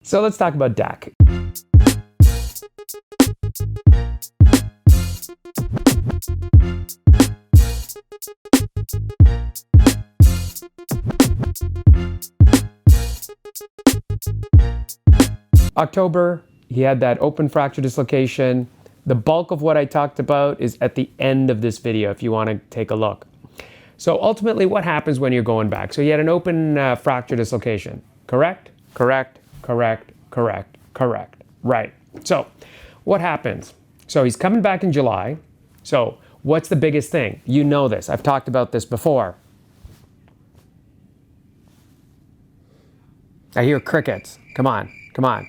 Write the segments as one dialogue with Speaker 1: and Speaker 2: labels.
Speaker 1: So let's talk about Dak. October, he had that open fracture dislocation. The bulk of what I talked about is at the end of this video if you want to take a look. So ultimately, what happens when you're going back? So he had an open fracture dislocation, correct? Correct, correct, correct, correct. Right. So what happens? So he's coming back in July. So what's the biggest thing? You know this. I've talked about this before. I hear crickets. Come on, come on.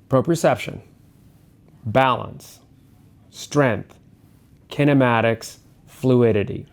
Speaker 1: Proprioception, balance, strength, kinematics, fluidity.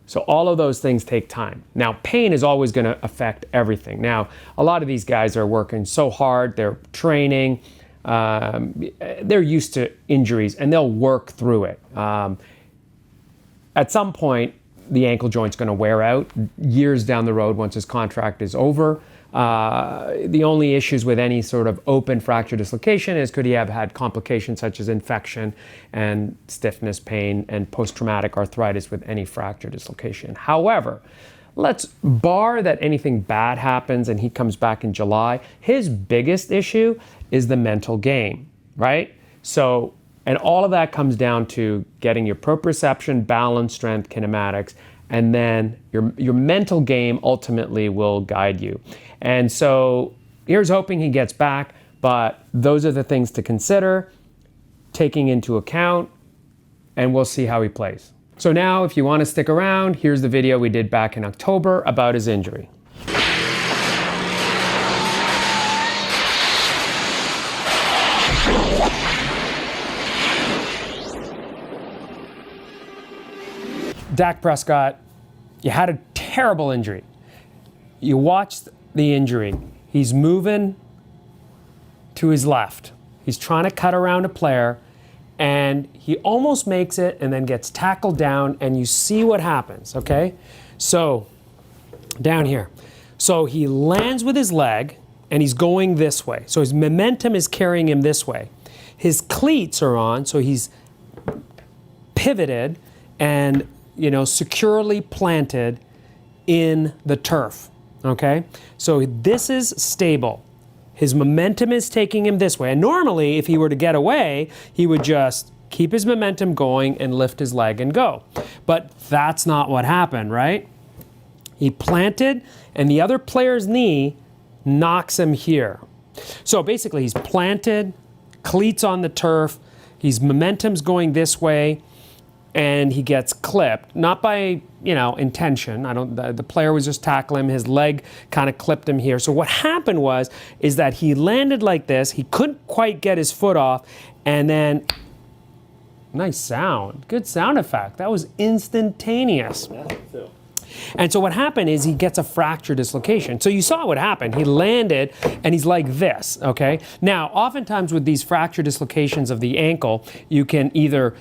Speaker 1: So all of those things take time. Now, pain is always going to affect everything. Now, a lot of these guys are working so hard, they're training, they're used to injuries, and they'll work through it. At some point, the ankle joint's going to wear out years down the road once his contract is over. The only issues with any sort of open fracture dislocation is could he have had complications such as infection and stiffness, pain, and post-traumatic arthritis with any fracture dislocation. However, let's bar that anything bad happens and he comes back in July. His biggest issue is the mental game, right? So, and all of that comes down to getting your proprioception, balance, strength, kinematics, and then your mental game ultimately will guide you. And so here's hoping he gets back, but those are the things to consider, taking into account, and we'll see how he plays. So now, if you want to stick around, here's the video we did back in October about his injury. Dak Prescott, you had a terrible injury. You watched the injury. He's moving to his left. He's trying to cut around a player, and he almost makes it and then gets tackled down, and you see what happens, okay? So, down here. So he lands with his leg, and he's going this way. So his momentum is carrying him this way. His cleats are on, so he's pivoted and securely planted in the turf, okay? So this is stable. His momentum is taking him this way. And normally, if he were to get away, he would just keep his momentum going and lift his leg and go. But that's not what happened, right? He planted, and the other player's knee knocks him here. So basically, he's planted, cleats on the turf, his momentum's going this way, and he gets clipped, not by, intention. The player was just tackling him. His leg kind of clipped him here. So what happened is that he landed like this. He couldn't quite get his foot off, and then, nice sound, good sound effect. That was instantaneous. And so what happened is he gets a fracture dislocation. So you saw what happened. He landed and he's like this, okay? Now, oftentimes with these fracture dislocations of the ankle, you can either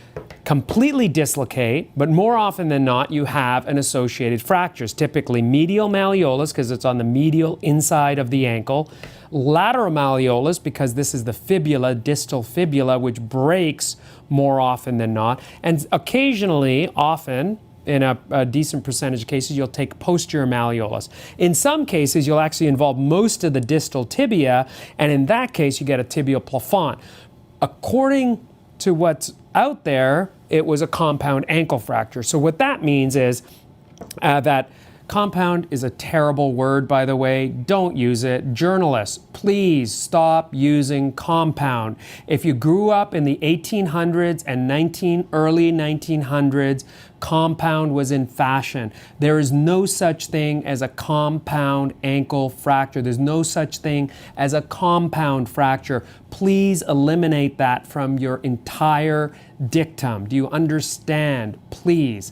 Speaker 1: completely dislocate, but more often than not, you have an associated fractures, typically medial malleolus, because it's on the medial inside of the ankle, lateral malleolus, because this is the fibula, distal fibula, which breaks more often than not, and occasionally, often, in a decent percentage of cases, you'll take posterior malleolus. In some cases, you'll actually involve most of the distal tibia, and in that case, you get a tibial plafond. According to what's out there, it was a compound ankle fracture. So what that means is that compound is a terrible word, by the way. Don't use it. Journalists, please stop using compound. If you grew up in the 1800s and early 1900s, compound was in fashion. There is no such thing as a compound ankle fracture. There's no such thing as a compound fracture. Please eliminate that from your entire dictum. Do you understand? Please.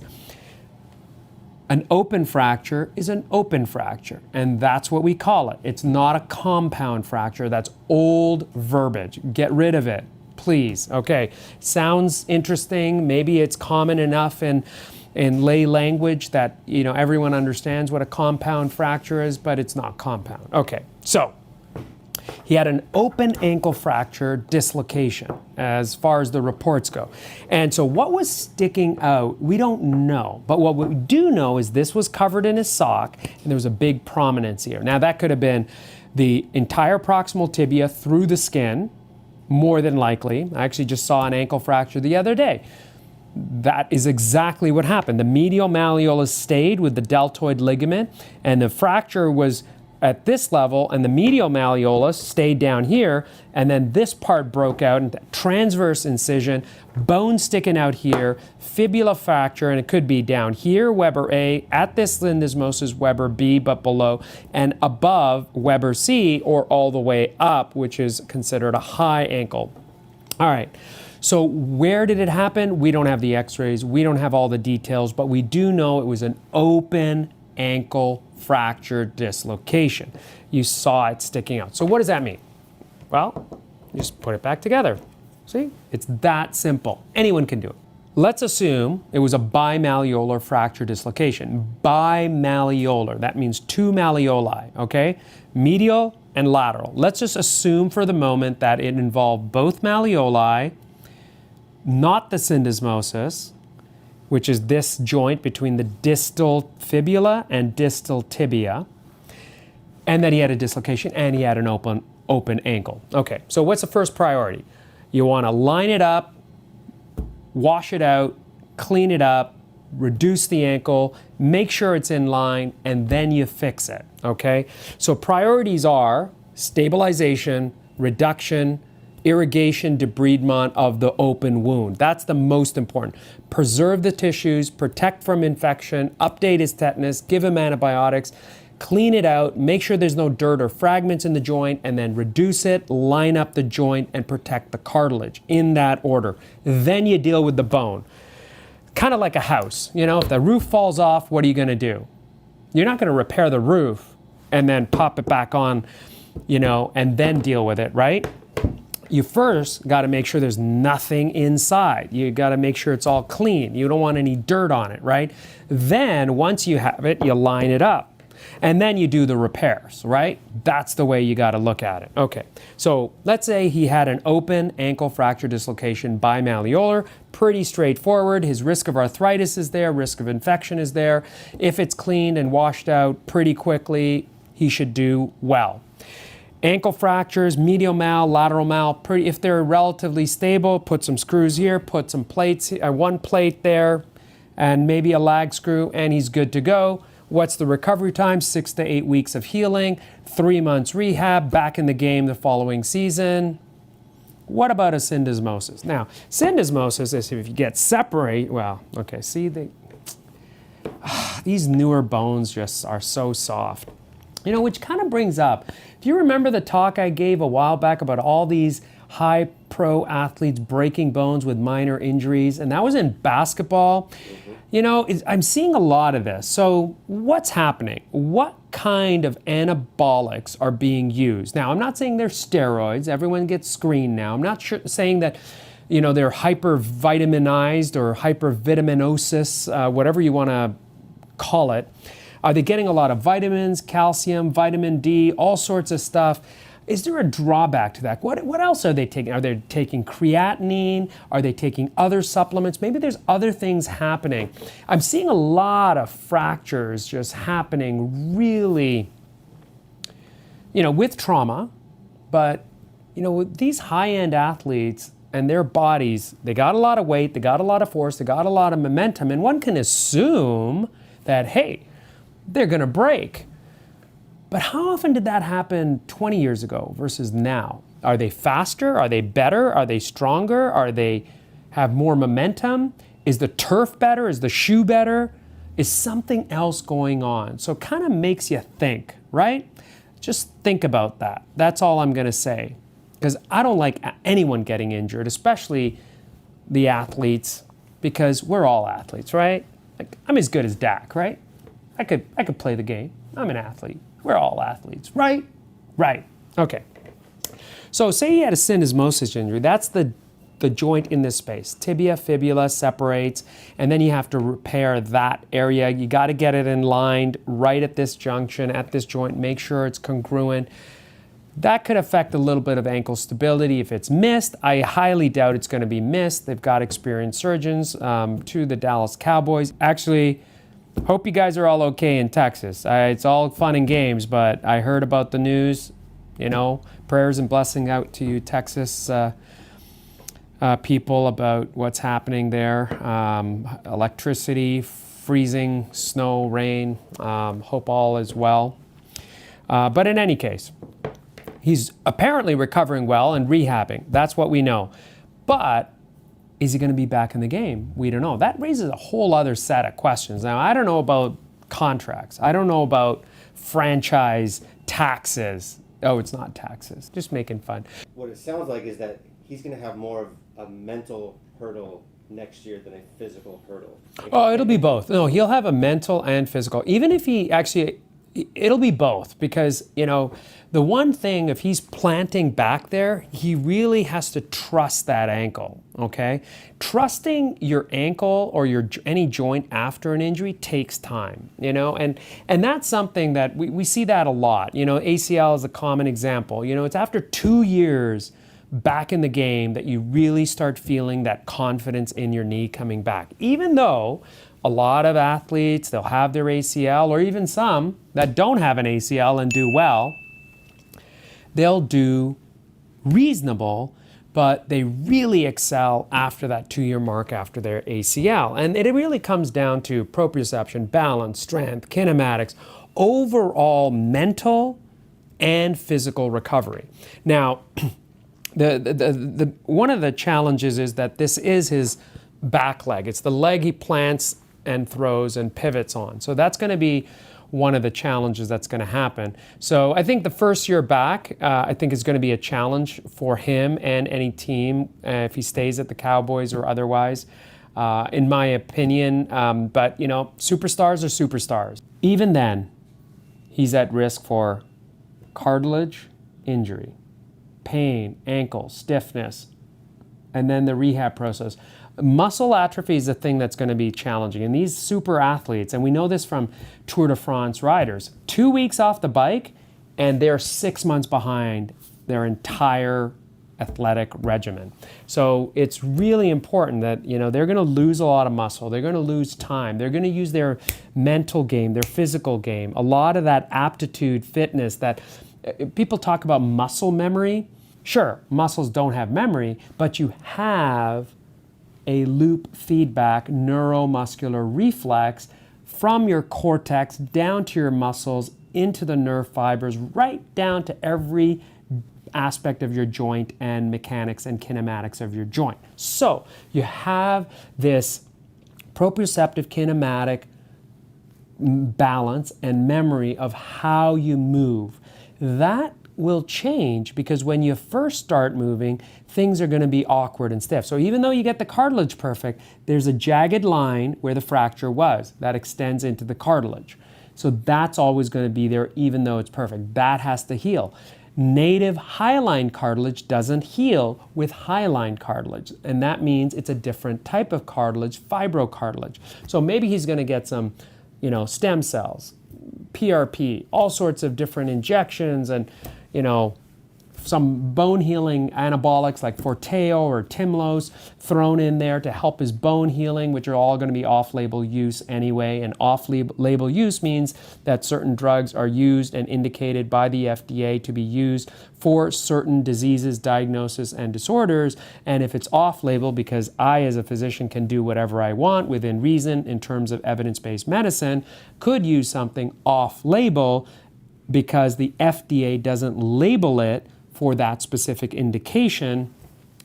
Speaker 1: An open fracture is an open fracture, and that's what we call it. It's not a compound fracture. That's old verbiage. Get rid of it, please. Okay, sounds interesting. Maybe it's common enough in lay language that everyone understands what a compound fracture is, but it's not compound. Okay, so He had an open ankle fracture dislocation as far as the reports go. And so what was sticking out, we don't know. But what we do know is this was covered in his sock and there was a big prominence here. Now that could have been the entire proximal tibia through the skin, more than likely. I actually just saw an ankle fracture the other day. That is exactly what happened. The medial malleolus stayed with the deltoid ligament, and the fracture was at this level, and the medial malleolus stayed down here, and then this part broke out, and transverse incision, bone sticking out here, fibula fracture, and it could be down here, Weber A, at this syndesmosis, Weber B, but below, and above Weber C, or all the way up, which is considered a high ankle. All right. So where did it happen? We don't have the x-rays. We don't have all the details, but we do know it was an open ankle fracture dislocation. You saw it sticking out. So what does that mean? Well, you just put it back together. See? It's that simple. Anyone can do it. Let's assume it was a bimalleolar fracture dislocation. Bimalleolar, that means two malleoli, okay? Medial and lateral. Let's just assume for the moment that it involved both malleoli, not the syndesmosis, which is this joint between the distal fibula and distal tibia, and that he had a dislocation and he had an open ankle. Okay, so what's the first priority? You want to line it up, wash it out, clean it up, reduce the ankle, make sure it's in line, and then you fix it, okay? So priorities are stabilization, reduction, irrigation, debridement of the open wound. That's the most important. Preserve the tissues, protect from infection, update his tetanus, give him antibiotics, clean it out, make sure there's no dirt or fragments in the joint, and then reduce it, line up the joint, and protect the cartilage in that order. Then you deal with the bone. Kind of like a house. You know, if the roof falls off, what are you going to do? You're not going to repair the roof and then pop it back on, you know, and then deal with it, right? You first got to make sure there's nothing inside. You got to make sure it's all clean. You don't want any dirt on it, right? Then once you have it, you line it up. And then you do the repairs, right? That's the way you got to look at it. Okay, so let's say he had an open ankle fracture dislocation bimalleolar, pretty straightforward. His risk of arthritis is there, risk of infection is there. If it's cleaned and washed out pretty quickly, he should do well. Ankle fractures, medial mal, lateral mal, if they're relatively stable, put some screws here, put some plates, one plate there, and maybe a lag screw, and he's good to go. What's the recovery time? 6 to 8 weeks of healing, 3 months rehab, back in the game the following season. What about a syndesmosis? Now, syndesmosis is if you get separate, well, okay, see, these newer bones just are so soft. You know, which kind of brings up, do you remember the talk I gave a while back about all these high pro athletes breaking bones with minor injuries? And that was in basketball. You know, I'm seeing a lot of this. So what's happening? What kind of anabolics are being used? Now, I'm not saying they're steroids. Everyone gets screened now. I'm not saying that, you know, they're hypervitaminized or hypervitaminosis, whatever you want to call it. Are they getting a lot of vitamins, calcium, vitamin D, all sorts of stuff? Is there a drawback to that? What else are they taking? Are they taking creatinine? Are they taking other supplements? Maybe there's other things happening. I'm seeing a lot of fractures just happening really, you know, with trauma. But, you know, with these high-end athletes and their bodies, they got a lot of weight, they got a lot of force, they got a lot of momentum, and one can assume that, hey, they're going to break. But how often did that happen 20 years ago versus now? Are they faster? Are they better? Are they stronger? Are they have more momentum? Is the turf better? Is the shoe better? Is something else going on? So it kind of makes you think, right? Just think about that. That's all I'm going to say. Because I don't like anyone getting injured, especially the athletes, because we're all athletes, right? Like, I'm as good as Dak, right? I could play the game. I'm an athlete. We're all athletes, right? Right. Okay. So say he had a syndesmosis injury. That's the joint in this space. Tibia, fibula separates, and then you have to repair that area. You got to get it in line right at this junction, at this joint. Make sure it's congruent. That could affect a little bit of ankle stability if it's missed. I highly doubt it's going to be missed. They've got experienced surgeons to the Dallas Cowboys. Actually, hope you guys are all okay in Texas. It's all fun and games, but I heard about the news. Prayers and blessing out to you, Texas people, about what's happening there. Electricity, freezing, snow, rain. Hope all is well. But in any case, he's apparently recovering well and rehabbing. That's what we know. But is he going to be back in the game? We don't know. That raises a whole other set of questions. Now, I don't know about contracts. I don't know about franchise taxes. Oh, it's not taxes. Just making fun.
Speaker 2: What it sounds like is that he's going to have more of a mental hurdle next year than a physical hurdle.
Speaker 1: Oh, it'll be both. No, he'll have a mental and physical. Even if he actually, it'll be both, because, the one thing, if he's planting back there, he really has to trust that ankle, okay? Trusting your ankle or any joint after an injury takes time, and that's something that we see that a lot. ACL is a common example. It's after 2 years back in the game that you really start feeling that confidence in your knee coming back. Even though a lot of athletes, they'll have their ACL, or even some that don't have an ACL and do well, they'll do reasonable, but they really excel after that 2-year mark after their ACL. And it really comes down to proprioception, balance, strength, kinematics, overall mental and physical recovery. Now, the one of the challenges is that this is his back leg. It's the leg he plants and throws and pivots on. So that's going to be one of the challenges that's going to happen. So I think the first year back, I think is going to be a challenge for him and any team if he stays at the Cowboys or otherwise, in my opinion. But, superstars are superstars. Even then, he's at risk for cartilage injury, pain, ankle, stiffness, and then the rehab process. Muscle atrophy is a thing that's going to be challenging. And these super athletes, and we know this from Tour de France riders, 2 weeks off the bike, and they're 6 months behind their entire athletic regimen. So it's really important that, they're going to lose a lot of muscle. They're going to lose time. They're going to use their mental game, their physical game, a lot of that aptitude, fitness that people talk about muscle memory. Sure, muscles don't have memory, but you have a loop feedback neuromuscular reflex from your cortex down to your muscles, into the nerve fibers, right down to every aspect of your joint and mechanics and kinematics of your joint. So you have this proprioceptive kinematic balance and memory of how you move. That will change because when you first start moving, things are going to be awkward and stiff. So even though you get the cartilage perfect, there's a jagged line where the fracture was that extends into the cartilage. So that's always going to be there even though it's perfect. That has to heal. Native hyaline cartilage doesn't heal with hyaline cartilage, and that means it's a different type of cartilage, fibrocartilage. So maybe he's going to get some, stem cells, PRP, all sorts of different injections, and some bone healing anabolics like Forteo or Timlos thrown in there to help his bone healing, which are all going to be off-label use anyway. And off-label use means that certain drugs are used and indicated by the FDA to be used for certain diseases, diagnoses, and disorders. And if it's off-label, because I as a physician can do whatever I want within reason in terms of evidence-based medicine, could use something off-label because the FDA doesn't label it for that specific indication,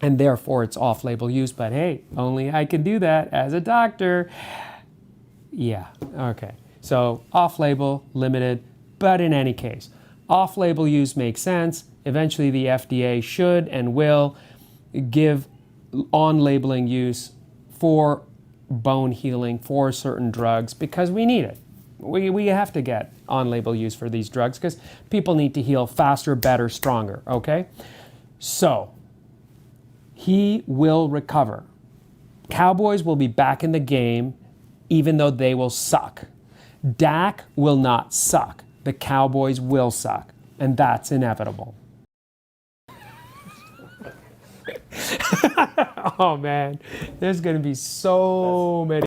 Speaker 1: and therefore it's off-label use. But hey, only I can do that as a doctor. Yeah, okay. So off-label, limited, but in any case, off-label use makes sense. Eventually the FDA should and will give on-labeling use for bone healing for certain drugs because we need it. We have to get on-label use for these drugs because people need to heal faster, better, stronger, okay? So, he will recover. Cowboys will be back in the game even though they will suck. Dak will not suck. The Cowboys will suck, and that's inevitable. Oh man, there's gonna be so many.